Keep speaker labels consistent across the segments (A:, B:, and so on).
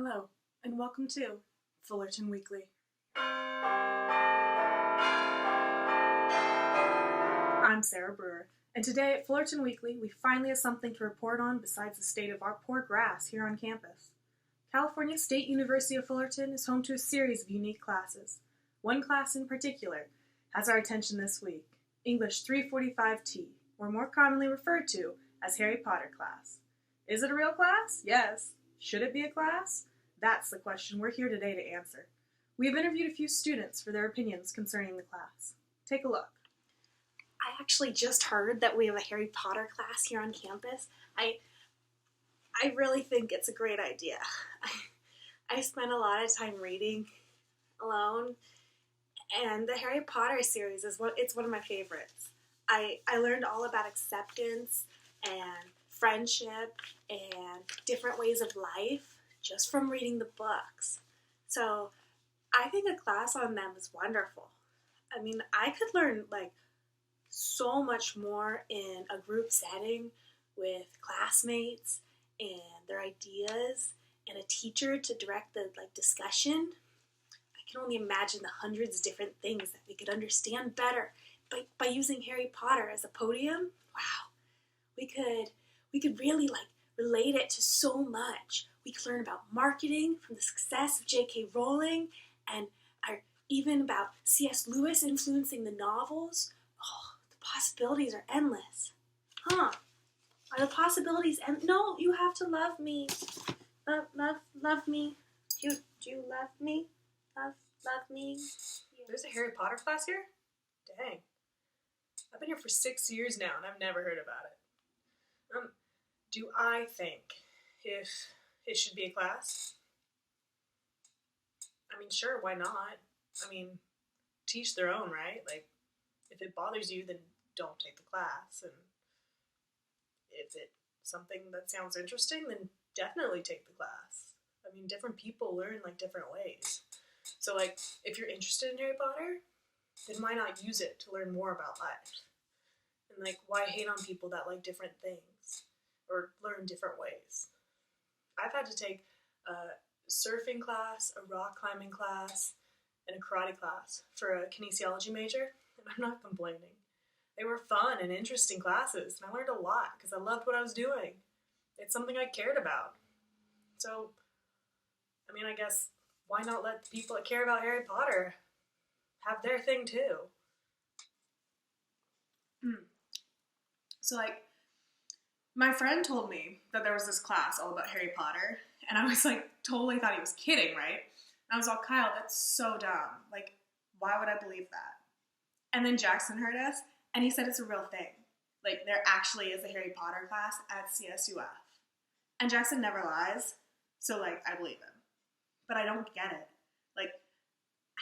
A: Hello, and welcome to Fullerton Weekly. I'm Sarah Brewer, and today at Fullerton Weekly, we finally have something to report on besides the state of our poor grass here on campus. California State University of Fullerton is home to a series of unique classes. One class in particular has our attention this week, English 345T, or more commonly referred to as Harry Potter class. Is it a real class? Yes. Should it be a class? That's the question we're here today to answer. We have interviewed a few students for their opinions concerning the class. Take a look.
B: I actually just heard that we have a Harry Potter class here on campus. I really think it's a great idea. I spent a lot of time reading alone, and the Harry Potter series it's one of my favorites. I learned all about acceptance and friendship and different ways of life just from reading the books. So I think a class on them is wonderful. I mean, I could learn so much more in a group setting with classmates and their ideas and a teacher to direct the discussion. I can only imagine the hundreds of different things that we could understand better by using Harry Potter as a podium. Wow, we could really relate it to so much. We could learn about marketing from the success of J.K. Rowling and even about C.S. Lewis influencing the novels. Oh, the possibilities are endless. Huh? Are the possibilities No, you have to love me. Love me. Do you love me? Love me. Yes.
A: There's a Harry Potter class here? Dang. I've been here for 6 years now and I've never heard about it. Do I think if it should be a class? I mean, sure, why not? I mean, teach their own, right? If it bothers you, then don't take the class. And if it's something that sounds interesting, then definitely take the class. I mean, different people learn different ways. So if you're interested in Harry Potter, then why not use it to learn more about life? And why hate on people that like different things or learn different ways? I've had to take a surfing class, a rock climbing class, and a karate class for a kinesiology major, and I'm not complaining. They were fun and interesting classes, and I learned a lot because I loved what I was doing. It's something I cared about. So, I mean, I guess, why not let the people that care about Harry Potter have their thing too? So, my friend told me that there was this class all about Harry Potter, and I was totally thought he was kidding, right? And I was all, Kyle, that's so dumb. Why would I believe that? And then Jackson heard us, and he said it's a real thing. There actually is a Harry Potter class at CSUF. And Jackson never lies, so, I believe him. But I don't get it.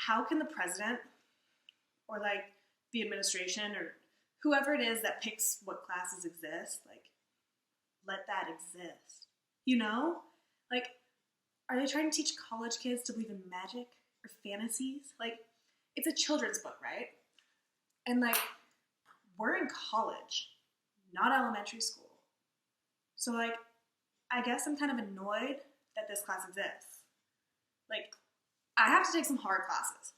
A: How can the president or, the administration or whoever it is that picks what classes exist, let that exist? You know? Are they trying to teach college kids to believe in magic or fantasies? It's a children's book, right? And, we're in college, not elementary school. So, I guess I'm kind of annoyed that this class exists. I have to take some hard classes,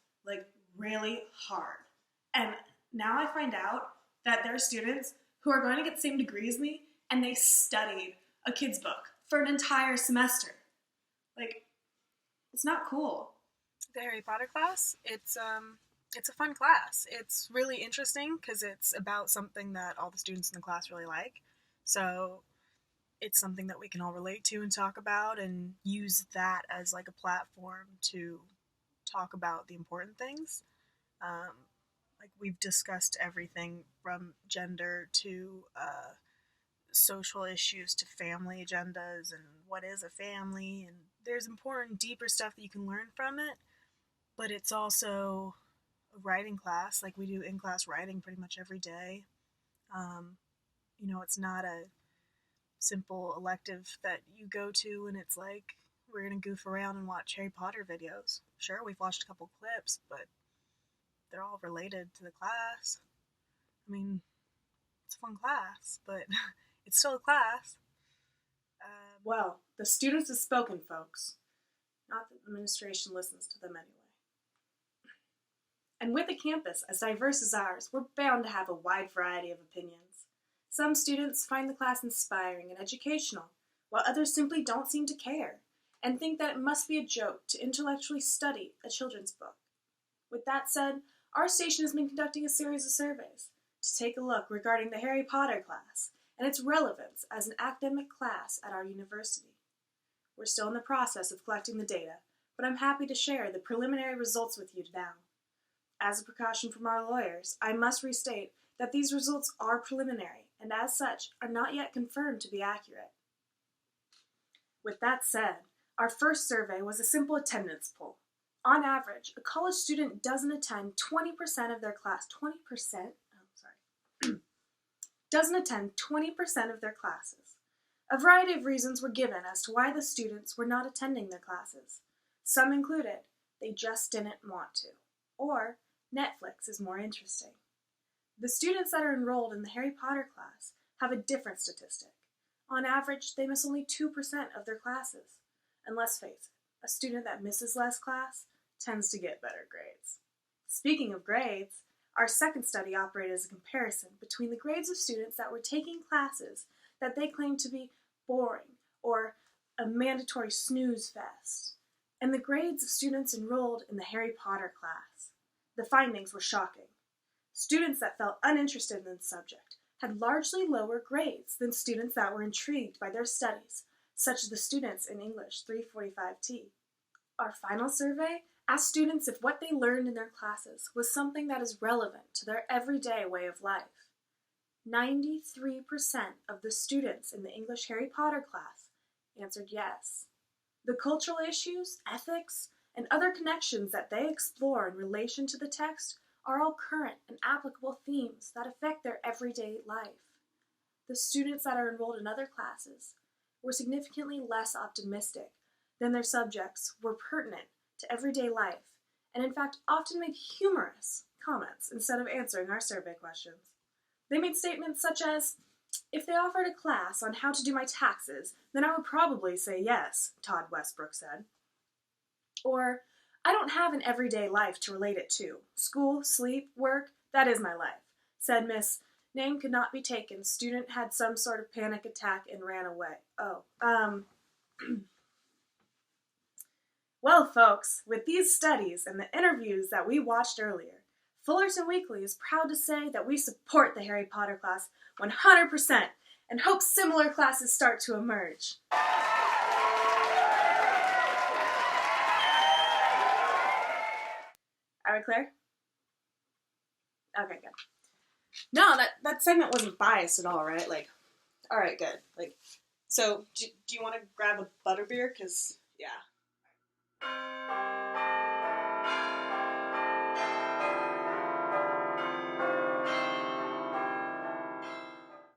A: really hard. And now I find out that there are students who are going to get the same degree as me, and they studied a kid's book for an entire semester. It's not cool.
C: The Harry Potter class, it's a fun class. It's really interesting because it's about something that all the students in the class really like. So it's something that we can all relate to and talk about and use that as a platform to talk about the important things. We've discussed everything from gender to social issues to family agendas and what is a family, and there's important deeper stuff that you can learn from it, but it's also a writing class. We do in-class writing pretty much every day. It's not a simple elective that you go to and it's we're gonna goof around and watch Harry Potter videos. Sure, we've watched a couple clips, but they're all related to the class. I mean, it's a fun class, but it's still a class.
A: Well, the students have spoken, folks. Not that the administration listens to them anyway. And with a campus as diverse as ours, we're bound to have a wide variety of opinions. Some students find the class inspiring and educational, while others simply don't seem to care, and think that it must be a joke to intellectually study a children's book. With that said, our station has been conducting a series of surveys to take a look regarding the Harry Potter class and its relevance as an academic class at our university. We're still in the process of collecting the data, but I'm happy to share the preliminary results with you now. As a precaution from our lawyers, I must restate that these results are preliminary and as such are not yet confirmed to be accurate. With that said, our first survey was a simple attendance poll. On average, a college student doesn't attend 20% of their class. 20%? Doesn't attend 20% of their classes. A variety of reasons were given as to why the students were not attending their classes. Some included, they just didn't want to, or Netflix is more interesting. The students that are enrolled in the Harry Potter class have a different statistic. On average, they miss only 2% of their classes. And let's face it, a student that misses less class tends to get better grades. Speaking of grades, our second study operated as a comparison between the grades of students that were taking classes that they claimed to be boring or a mandatory snooze fest, and the grades of students enrolled in the Harry Potter class. The findings were shocking. Students that felt uninterested in the subject had largely lower grades than students that were intrigued by their studies, such as the students in English 345T. Our final survey asked students if what they learned in their classes was something that is relevant to their everyday way of life. 93% of the students in the English Harry Potter class answered yes. The cultural issues, ethics, and other connections that they explore in relation to the text are all current and applicable themes that affect their everyday life. The students that are enrolled in other classes were significantly less optimistic than their subjects were pertinent to everyday life, and in fact often made humorous comments instead of answering our survey questions. They made statements such as, "If they offered a class on how to do my taxes, then I would probably say yes," Todd Westbrook said. Or, "I don't have an everyday life to relate it to. School, sleep, work, that is my life," said Miss Name could not be taken. Student had some sort of panic attack and ran away. Well, folks, with these studies and the interviews that we watched earlier, Fullerton Weekly is proud to say that we support the Harry Potter class 100% and hope similar classes start to emerge. Are we clear? Okay, good. No, that segment wasn't biased at all, right? Like, all right, good. Like, so do you want to grab a butterbeer? Because, yeah.